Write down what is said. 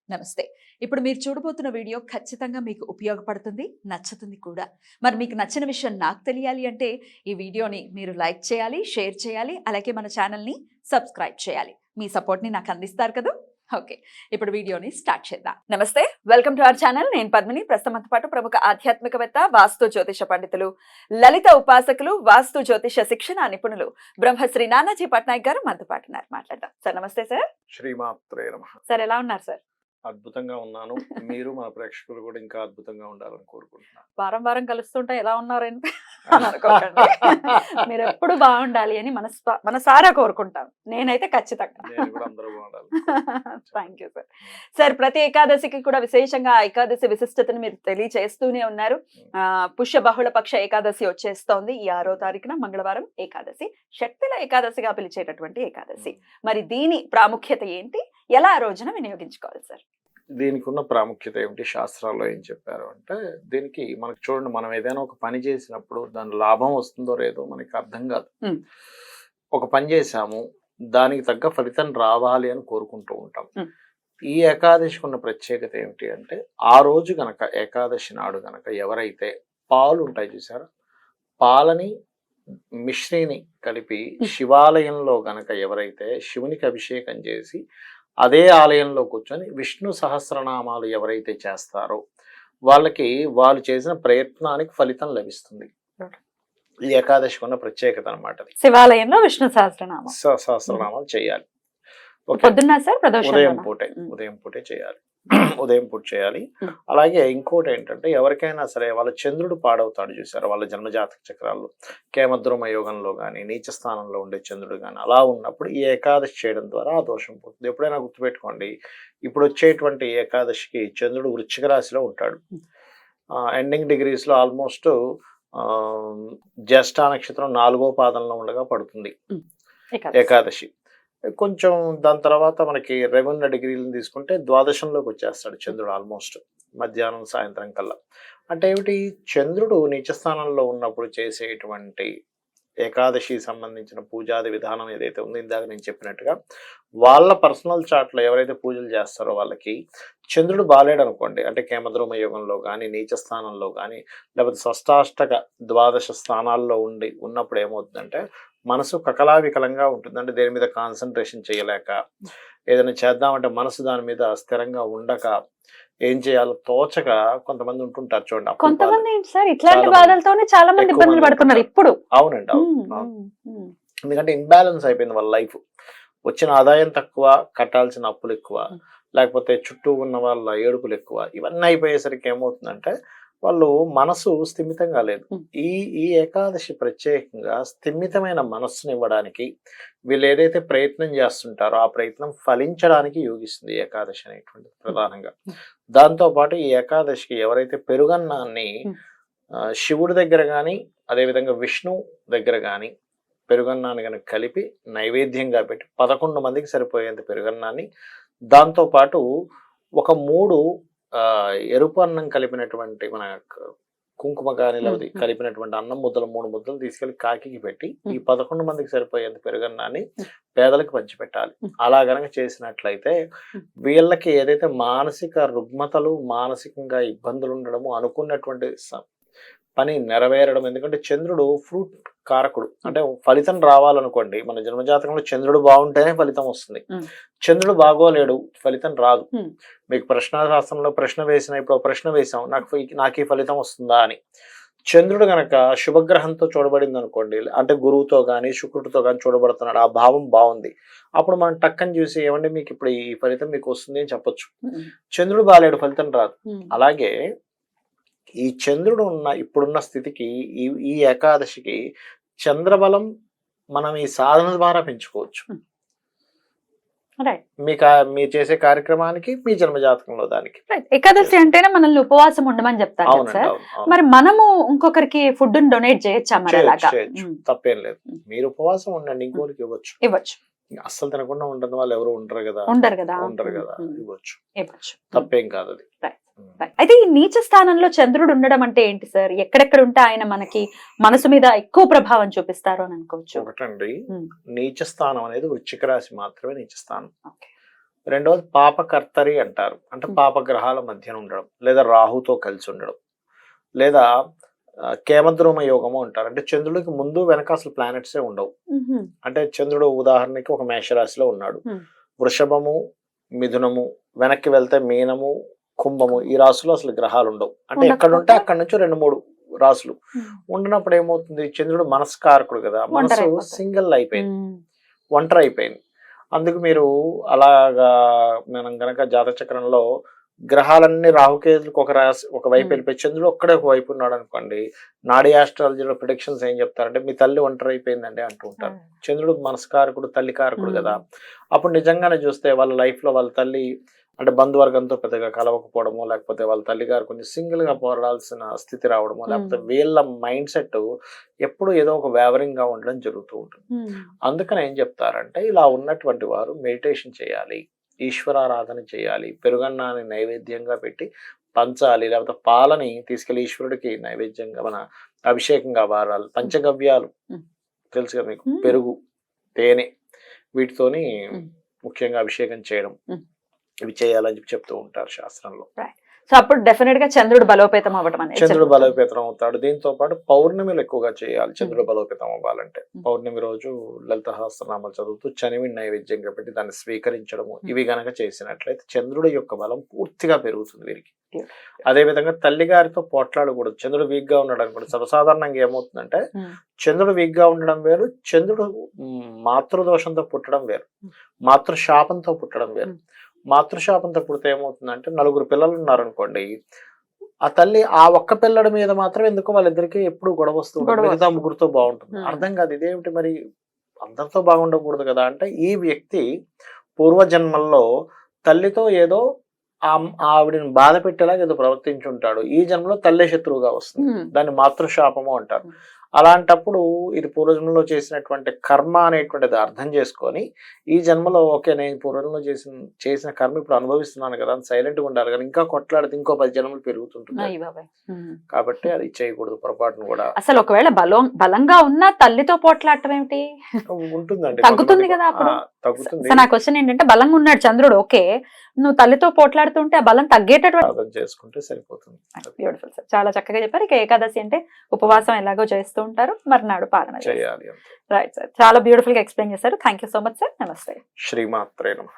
నమస్తే. ఇప్పుడు మీరు చూడబోతున్న వీడియో ఖచ్చితంగా మీకు ఉపయోగపడుతుంది, నచ్చుతుంది కూడా. మరి మీకు నచ్చిన విషయం నాకు తెలియాలి అంటే ఈ వీడియోని మీరు లైక్ చేయాలి, షేర్ చేయాలి, అలాగే మన ఛానల్‌ని సబ్స్క్రైబ్ చేయాలి. మీ సపోర్ట్‌ని నాకు అందిస్తారు కదా! ఓకే. ఇప్పుడు వీడియోని స్టార్ట్ చేద్దాం. నమస్తే. Welcome to our channel. నేను పద్మిని. ప్రస్తుతంతో పాటు ప్రముఖ ఆధ్యాత్మికవేత్త, వాస్తు జ్యోతిష పండితులు, లలిత ఉపాసకులు, వాస్తు జ్యోతిష శిక్షణ నిపుణులు బ్రహ్మశ్రీ నానాజీ పట్నాయక్ గారు మనతో పాటు ఉన్నారు. మాట్లాడదాం. సార్ నమస్తే సార్. శ్రీమాత్రే నమః. సార్ ఎలా ఉన్నారు సార్? అద్భుతంగా ఉన్నాను. మీరు మన ప్రేక్షకులు కూడా ఇంకా అద్భుతంగా ఉండాలని కోరుకుంటున్నాను. వారం వారం కలుస్తుంటే ఎలా ఉన్నారని అనుకోకండి. మీరు ఎప్పుడు బాగుండాలి అని మనసారా కోరుకుంటాను. నేనైతే ఖచ్చితంగా. నేను కూడా అందరూ బాగుండాలి. Thank you sir. సార్ ప్రతి ఏకాదశికి కూడా విశేషంగా ఏకాదశి విశిష్టతను మీరు తెలియచేస్తూనే ఉన్నారు. పుష్య బహుళ పక్ష ఏకాదశి వచ్చేస్తోంది. ఈ 6వ తారీఖున మంగళవారం ఏకాదశి, షట్టిల ఏకాదశిగా పిలిచేటటువంటి ఏకాదశి. మరి దీని ప్రాముఖ్యత ఏంటి, ఎలా ఆ రోజున వినియోగించుకోవాలి సార్? దీనికి ఉన్న ప్రాముఖ్యత ఏమిటి, శాస్త్రాల్లో ఏం చెప్పారు అంటే, దీనికి మనకు చూడండి, మనం ఏదైనా ఒక పని చేసినప్పుడు దాని లాభం వస్తుందో లేదో మనకి అర్థం కాదు. ఒక పని చేసాము, దానికి తగ్గ ఫలితం రావాలి అని కోరుకుంటూ ఉంటాం. ఈ ఏకాదశికి ఉన్న ప్రత్యేకత ఏమిటి అంటే, ఆ రోజు గనక ఏకాదశి నాడు గనక ఎవరైతే పాలు ఉంటాయి చూసారా, పాలని మిశ్రీని కలిపి శివాలయంలో గనక ఎవరైతే శివునికి అభిషేకం చేసి అదే ఆలయంలో కూర్చొని విష్ణు సహస్రనామాలు ఎవరైతే చేస్తారో వాళ్ళకి వాళ్ళు చేసిన ప్రయత్నానికి ఫలితం లభిస్తుంది. ఈ ఏకాదశికి ఉన్న ప్రత్యేకత అనమాట. శివాలయంలో విష్ణు సహస్రనామాలు చేయాలి. ఉదయం పూటే చేయాలి. ఉదయం పూట చేయాలి. అలాగే ఇంకోటి ఏంటంటే, ఎవరికైనా సరే వాళ్ళ చంద్రుడు పాడవుతాడు చూసారు, వాళ్ళ జన్మజాతక చక్రాల్లో కేమద్రుమ యోగంలో కానీ నీచ స్థానంలో ఉండే చంద్రుడు కానీ అలా ఉన్నప్పుడు ఈ ఏకాదశి చేయడం ద్వారా ఆ దోషం పోతుంది. ఎప్పుడైనా గుర్తుపెట్టుకోండి, ఇప్పుడు వచ్చేటువంటి ఏకాదశికి చంద్రుడు వృశ్చిక రాశిలో ఉంటాడు. ఎండింగ్ డిగ్రీస్ లో ఆల్మోస్ట్ జ్యేష్ఠ నక్షత్రం 4వ పాదంలో ఉండగా పడుతుంది ఏకాదశి. కొంచెం దాని తర్వాత మనకి 2 డిగ్రీలను తీసుకుంటే ద్వాదశంలోకి వచ్చేస్తాడు చంద్రుడు ఆల్మోస్ట్ మధ్యాహ్నం సాయంత్రం కల్లా. అంటే ఏమిటి, చంద్రుడు నీచస్థానంలో ఉన్నప్పుడు చేసేటువంటి ఏకాదశి సంబంధించిన పూజాది విధానం ఏదైతే ఉందో, ఇందాక నేను చెప్పినట్టుగా వాళ్ళ పర్సనల్ చార్ట్లో ఎవరైతే పూజలు చేస్తారో వాళ్ళకి చంద్రుడు బాలేడు అనుకోండి, అంటే కేమద్రుమ యోగంలో కానీ నీచ స్థానంలో కానీ లేకపోతే షష్టాష్టక ద్వాదశ స్థానాల్లో ఉన్నప్పుడు ఏమవుతుందంటే మనసు కకలావికలంగా ఉంటుంది. అంటే దేని మీద కాన్సన్ట్రేషన్ చేయలేక, ఏదైనా చేద్దామంటే మనసు దాని మీద స్థిరంగా ఉండక, ఏం చేయాలో తోచక కొంతమంది ఉంటుంటారు చూడండి. అవునండి, అవును. ఎందుకంటే ఇంబ్యాలెన్స్ అయిపోయింది వాళ్ళ లైఫ్. వచ్చిన ఆదాయం తక్కువ, కట్టాల్సిన అప్పులు ఎక్కువ, లేకపోతే చుట్టూ ఉన్న వాళ్ళ ఏడుపులు ఎక్కువ. ఇవన్నీ అయిపోయేసరికి ఏమవుతుందంటే వాళ్ళు మనసు స్థిమితంగా లేదు. ఈ ఏకాదశి ప్రత్యేకంగా స్థిమితమైన మనస్సుని ఇవ్వడానికి, వీళ్ళు ఏదైతే ప్రయత్నం చేస్తుంటారో ఆ ప్రయత్నం ఫలించడానికి యోగిస్తుంది ఏకాదశి అనేటువంటి ప్రధానంగా. దాంతో పాటు ఈ ఏకాదశికి ఎవరైతే పెరుగన్నాన్ని శివుడి దగ్గర కానీ అదేవిధంగా విష్ణు దగ్గర కానీ పెరుగన్నాన్ని కనుక కలిపి నైవేద్యంగా పెట్టి 11 మందికి సరిపోయేంత పెరుగన్నాన్ని, దాంతో పాటు ఒక 3 ఎరుపు అన్నం కలిపినటువంటి మన కుంకుమ కానీ లేకపోతే కలిపినటువంటి అన్నం ముద్దలు 3 ముద్దలు తీసుకెళ్లి కాకికి పెట్టి ఈ 11 మందికి సరిపోయేంత పెరుగన్నాన్ని పేదలకు పంచిపెట్టాలి. అలా గనక చేసినట్లయితే వీళ్ళకి ఏదైతే మానసిక రుగ్మతలు, మానసికంగా ఇబ్బందులు ఉండడము, అనుకున్నటువంటి పని నెరవేరడం. ఎందుకంటే చంద్రుడు ఫ్రూట్ కారకుడు. అంటే ఫలితం రావాలనుకోండి, మన జన్మజాతకంలో చంద్రుడు బాగుంటేనే ఫలితం వస్తుంది. చంద్రుడు బాగోలేడు, ఫలితం రాదు. మీకు ప్రశ్నాశాస్త్రంలో ప్రశ్న వేసిన, ఇప్పుడు ప్రశ్న వేసాం, నాకు ఈ ఫలితం వస్తుందా అని. చంద్రుడు గనక శుభగ్రహంతో చూడబడింది అనుకోండి, అంటే గురువుతో కానీ శుక్రుడితో కానీ చూడబడుతున్నాడు, ఆ భావం బాగుంది, అప్పుడు మనం టక్కని చూసి ఏమంటే మీకు ఇప్పుడు ఈ ఫలితం మీకు వస్తుంది అని చెప్పొచ్చు. చంద్రుడు బాలేడు, ఫలితం రాదు. అలాగే ఈ చంద్రుడు ఇప్పుడున్న స్థితికి ఈ ఏకాదశికి చంద్రబలం మనం ఈ సాధన ద్వారా పెంచుకోవచ్చు. మీరు చేసే కార్యక్రమానికి, మీ జన్మజాతకంలో దానికి. ఏకాదశి అంటేనే మనల్ని ఉపవాసం ఉండమని చెప్తారు సార్. మరి మనము ఇంకొకరికి ఫుడ్ డొనేట్ చేయొచ్చా? తప్పేం లేదు, మీరు ఉపవాసం ఉండండి, ఇంకోరికి ఇవ్వచ్చు. అస్సలు తినకుండా ఉండడం వాళ్ళు ఎవరు ఉండరు కదా, ఇవ్వచ్చు, తప్పేం కాదు అది. అయితే ఈ నీచ స్థానంలో చంద్రుడు ఉండడం అంటే ఏంటి సార్? ఎక్కడెక్కడ ఉంటే ఆయన మనకి మనసు మీద ఎక్కువ ప్రభావం చూపిస్తారు అని అనుకోవచ్చు? ఒకటండి, నీచ స్థానం అనేది వృశ్చిక రాశి మాత్రమే నీచ స్థానం. రెండవది పాపకర్తరి అంటారు, అంటే పాపగ్రహాల మధ్యన ఉండడం, లేదా రాహుతో కలిసి ఉండడం, లేదా కేమద్రోమ యోగము అంటారు. అంటే చంద్రుడికి ముందు వెనక అసలు ప్లానెట్సే ఉండవు. అంటే చంద్రుడు ఉదాహరణకి ఒక మేషరాశిలో ఉన్నాడు, వృషభము, మిథునము, వెనక్కి వెళ్తే మీనము, కుంభము, ఈ రాశులు అసలు గ్రహాలు ఉండవు. అంటే ఎక్కడ ఉంటే అక్కడ నుంచి 2-3 రాశులు ఉండినప్పుడు ఏమవుతుంది, చంద్రుడు మనస్కారకుడు కదా, మనసు సింగిల్ అయిపోయింది, ఒంటరి అయిపోయింది. అందుకు మీరు అలాగా మనం గనక జాతక చక్రంలో గ్రహాలన్నీ రాహుకేతులకు ఒక వైపు వెళ్ళిపోయి చంద్రుడు ఒక్కడే ఒక వైపు ఉన్నాడు అనుకోండి, నాడీ ఆస్ట్రాలజీలో ప్రిడిక్షన్స్ ఏం చెప్తారంటే మీ తల్లి ఒంటరి అయిపోయిందండి అంటూ ఉంటారు. చంద్రుడు మనస్కారకుడు, తల్లి కారకుడు కదా. అప్పుడు నిజంగానే చూస్తే వాళ్ళ లైఫ్ లో వాళ్ళ తల్లి అంటే బంధువర్గంతో పెద్దగా కలవకపోవడము, లేకపోతే వాళ్ళ తల్లి గారు కొంచెం సింగిల్ గా పోరాడాల్సిన స్థితి రావడము, లేకపోతే వీళ్ళ మైండ్ సెట్ ఎప్పుడు ఏదో ఒక వేవరింగ్ గా ఉండడం జరుగుతూ ఉంటుంది. అందుకని ఏం చెప్తారంటే ఇలా ఉన్నటువంటి వారు మెడిటేషన్ చేయాలి, ఈశ్వరారాధన చేయాలి, పెరుగన్నాన్ని నైవేద్యంగా పెట్టి పంచాలి, లేకపోతే పాలని తీసుకెళ్లి ఈశ్వరుడికి నైవేద్యంగా మన అభిషేకంగా వారాలి. పంచగవ్యాలు తెలుసు కదా మీకు, పెరుగు, తేనె, వీటితోని ముఖ్యంగా అభిషేకం చేయడం, ఇవి చేయాలని చెప్పి చెప్తూ ఉంటారు శాస్త్రంలో. సో అప్పుడు డెఫినెట్ గా చంద్రుడు బలోపేతం అవ్వడం అనేది, చంద్రుడు బలోపేతం అవుతాడు. దీంతో పాటు పౌర్ణమిలు ఎక్కువగా చేయాలి చంద్రుడు బలోపేతం అవ్వాలంటే. పౌర్ణమి రోజు లలిత సహస్రనామాలు చదువుతూ చనివిని నైవేద్యంగా పెట్టి దాన్ని స్వీకరించడము, ఇవి గనక చేసినట్లయితే చంద్రుడి యొక్క బలం పూర్తిగా పెరుగుతుంది వీరికి. అదే విధంగా తల్లి గారితో పోట్లాడకూడదు. చంద్రుడు వీక్ గా ఉన్నాడు అనుకోండి, సర్వసాధారణంగా ఏమవుతుందంటే చంద్రుడు వీక్ గా ఉండడం వేరు, చంద్రుడు మాతృదోషంతో పుట్టడం వేరు, మాతృశాపంతో పుట్టడం వేరు. మాతృశాపంతో పుడితే ఏమవుతుందంటే 4 పిల్లలు ఉన్నారనుకోండి, ఆ తల్లి ఆ ఒక్క పిల్లడి మీద మాత్రం ఎందుకో వాళ్ళిద్దరికి ఎప్పుడు గొడవ వస్తూ ఉంటుంది, మిగతా ముగ్గురితో బాగుంటుంది. అర్థం కాదు ఇదేమిటి మరి అందరితో బాగుండకూడదు కదా అంటే, ఈ వ్యక్తి పూర్వజన్మల్లో తల్లితో ఏదో ఆవిడని బాధ పెట్టేలాగా ఏదో ప్రవర్తించుంటాడు, ఈ జన్మలో తల్లే శత్రువుగా వస్తుంది, దాన్ని మాతృశాపము అంటారు. అలాంటప్పుడు ఇది పూర్వజన్మలో చేసినటువంటి కర్మ అనేటువంటిది అర్థం చేసుకొని ఈ జన్మలో ఓకే నేను పూర్వజన్మలో చేసిన కర్మ ఇప్పుడు అనుభవిస్తున్నాను కదా అని సైలెంట్ గా ఉండాలి, కానీ ఇంకా కొట్లాడితే ఇంకో 10 జన్మలు పెరుగుతుంటుంది. కాబట్టి అది చేయకూడదు పొరపాటును కూడా. అసలు ఒకవేళ బలంగా ఉన్నా తల్లితో పోట్లాడటం ఏమిటి ఉంటుందండి, తగ్గుతుంది కదా అప్పుడు. తగ్గుతుంది. నా క్వశ్చన్ ఏంటంటే బలంగా ఉన్నాడు చంద్రుడు, ఓకే, నువ్వు తల్లితో పోట్లాడుతుంటే ఆ బలం తగ్గేటటువంటి అర్థం చేసుకుంటే సరిపోతుంది. బ్యూటిఫుల్ సార్, చాలా చక్కగా చెప్పారు. ఇక ఏకాదశి అంటే ఉపవాసం ఎలాగో చేస్తూ ఉంటారు, మర్నాడు పాలన చేయాలి. రైట్ సార్, చాలా బ్యూటిఫుల్ గా ఎక్స్ప్లెయిన్ చేశారు. Thank you so much sir. నమస్తే. శ్రీమాత్రే నమః.